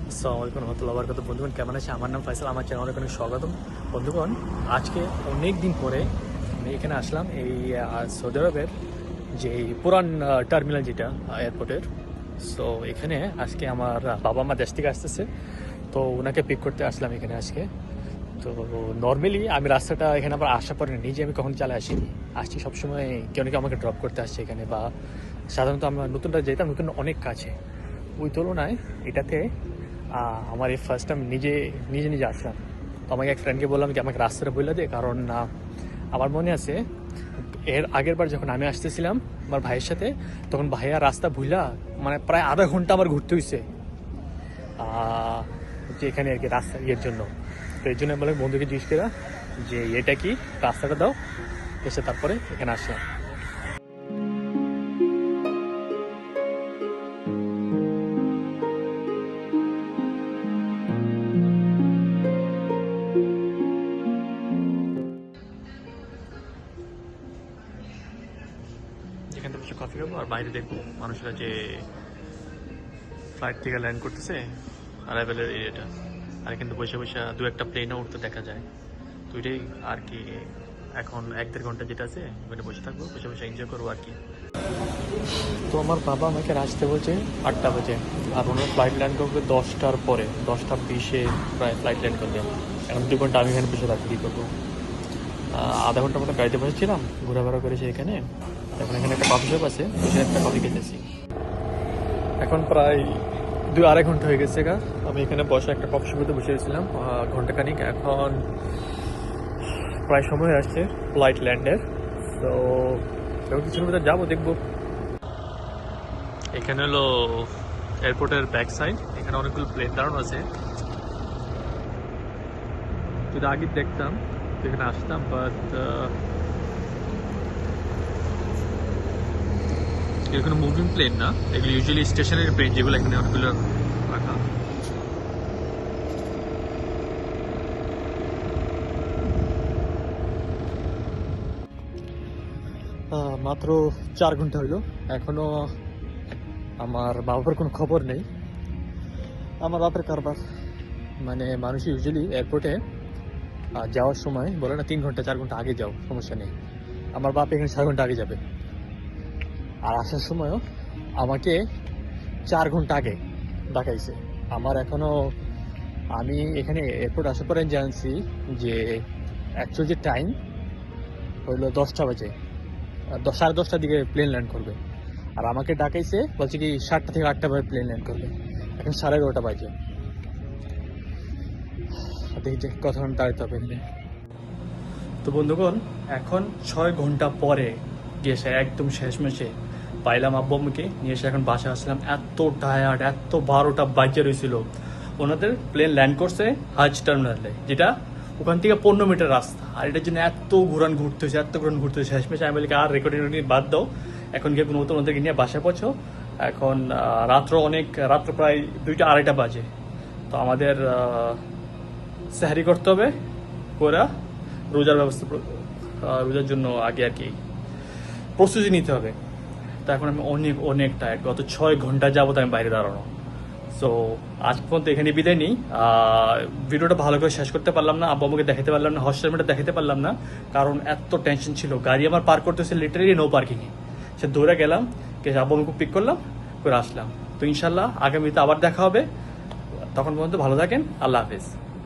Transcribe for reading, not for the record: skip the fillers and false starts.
আসসালামু আলাইকুম রহমতুল্লাহ বারাকাতুহু। বন্ধুগণ কেমন আছে? আমার নাম ফাইসাল, আমার চ্যানেলে অনেক স্বাগতম। বন্ধুগণ, আজকে অনেক দিন পরে আমি এখানে আসলাম এই সৌদি আরবের যে পুরান টার্মিনাল যেটা এয়ারপোর্টের। সো এখানে আজকে আমার বাবা মা দেশ থেকে আসতেছে, তো ওনাকে পিক করতে আসলাম এখানে আজকে। তো নর্মালি আমি রাস্তাটা এখানে আবার আসার পরে নিজে আমি কখন চালে আসিনি, আসছি সবসময় কেউ না কেউ আমাকে ড্রপ করতে আসছে এখানে, বা সাধারণত আমরা নতুনটা যেতাম, নতুন অনেক কাছে। ওই তুলনায় এটাতে আমার এই ফার্স্ট টাইম নিজে নিজে নিজে আসলাম। তো আমাকে এক ফ্রেন্ডকে বললাম কি আমাকে রাস্তাটা বলে দে, কারণ আমার মনে আছে এর আগের বার যখন আমি আসতেছিলাম আমার ভাইয়ের সাথে, তখন ভাইয়া রাস্তা ভুলা মানে প্রায় আধা ঘন্টা আমার ঘুরতে হয়েছে যে এখানে আর কি রাস্তা ইয়ের জন্য। তো এই জন্য বলে বন্ধুকে জিজ্ঞেস করা যে এটা কি রাস্তাটা দাও, এসে তারপরে এখানে আসলাম। এখান থেকে বসে কফি খাবো আর বাইরে দেখবো মানুষরা যে ফ্লাইট থেকে ল্যান্ড করতেছে অ্যারাইভেলের এরিয়াটা। আর কিন্তু বসে বসে দু একটা প্লেনও উঠতে দেখা যায়। তো এটাই আর কি, এখন 1-1.5 ঘন্টা যেটা আছে ওখানে বসে থাকবো, বসে বসে এনজয় করবো আর কি। তো আমার বাবা আমাকে আসতে বলছে 8টা বাজে, আর ওনার ফ্লাইট ল্যান্ড করবে 10টার পরে, 10টা 20-এ প্রায় ফ্লাইট ল্যান্ড করবে। এখন 2 ঘন্টা আমি এখানে বসে থাকতে কী করবো। আধা ঘন্টার মতো গাড়িতে বসেছিলাম, ঘোরাফেরা করেছি এখানে। এখন এখানে একটা কফি শপ আছে, ওখানে একটা কফি খেতেছি। এখন প্রায় 2-2.5 ঘন্টা হয়ে গেছে গা আমি এখানে বসে একটা কফি শপে বসে গেছিলাম ঘন্টাখানিক। এখন প্রায় সময় আসছে ফ্লাইট ল্যান্ডের। তো এখন কিছুর মধ্যে যাবো, দেখবো। এখানে হলো এয়ারপোর্টের ব্যাক সাইড, এখানে অনেকগুলো প্লেন দাঁড়ানো আছে। যদি আগে দেখতাম এখানে আসতাম, বাট এগুলো মুভিং প্লেন না, এগুলো ইউজুয়ালি স্টেশনের প্লেন, যেগুলো এখানে অনেকগুলো রাখা। মাত্র 4 ঘন্টা হইলো, এখনো আমার বাবার কোনো খবর নেই। আমার বাপের কারবার মানে মানুষ ইউজুয়ালি এয়ারপোর্টে যাওয়ার সময় বলে না 3 ঘন্টা 4 ঘন্টা আগে যাও, সমস্যা নেই। আমার বাপ এখানে 6 ঘন্টা আগে যাবে, আর আসার সময়ও আমাকে 4 ঘন্টা আগে ডাকাইছে। আমার এখনো, আমি এখানে এয়ারপোর্ট আসার পরে জানছি যে অ্যাকচুয়াল যে টাইম হইলো 10টা বাজে, 10:30টার দিকে প্লেন ল্যান্ড করবে। আর আমাকে ডাকাইছে বলছে কি 7টা থেকে 8টা বাজে প্লেন ল্যান্ড করবে। এখন 11:30 বাজে, দেখি যে কতক্ষণ দাঁড়াতে হবে এখানে। তো বন্ধুগণ, এখন 6 ঘন্টা পরে গিয়েছে একদম শেষমেশে পাইলাম আব্বু আম্মুকে নিয়ে এসে এখন বাসা আসলাম। এত টায়ার্ড, এত 12টা বাজে রয়েছিল। ওনাদের প্লেন ল্যান্ড করছে হাজ টার্মিনালে, যেটা ওখান থেকে 15 মিটার রাস্তা। আর এটার জন্য এত ঘুরতে হয়েছে, শেষমেশে আমি বলি আর রেকর্ডিং বাদ দাও, এখন গিয়ে কোনো মতো ওনাদেরকে নিয়ে বাসা পৌঁছো। এখন রাত্র প্রায় 2টা 2:30 বাজে। তো আমাদের সাহারি করতে হবে, করে রোজার জন্য আগে আর কি প্রস্তুতি নিতে হবে। তো এখন আমি অনেক টায়ার্ড, গত 6 ঘন্টা যাবত আমি বাইরে দাঁড়ানো। সো আজ পর্যন্ত এখানে বিদায় নিই। ভিডিওটা ভালো করে শেষ করতে পারলাম না, আব্বু আমাকে দেখাতে পারলাম না, হস্টেলমেটা দেখাতে পারলাম না, কারণ এত টেনশন ছিল। গাড়ি আমার পার্ক করতেছে লিটারেলি নো পার্কিংয়ে। সে দৌড়ে গেলাম, আব্বু আমাকে পিক করলাম, করে আসলাম। তো ইনশাল্লাহ আগামীতে আবার দেখা হবে। তখন পর্যন্ত ভালো থাকেন, আল্লাহ হাফেজ।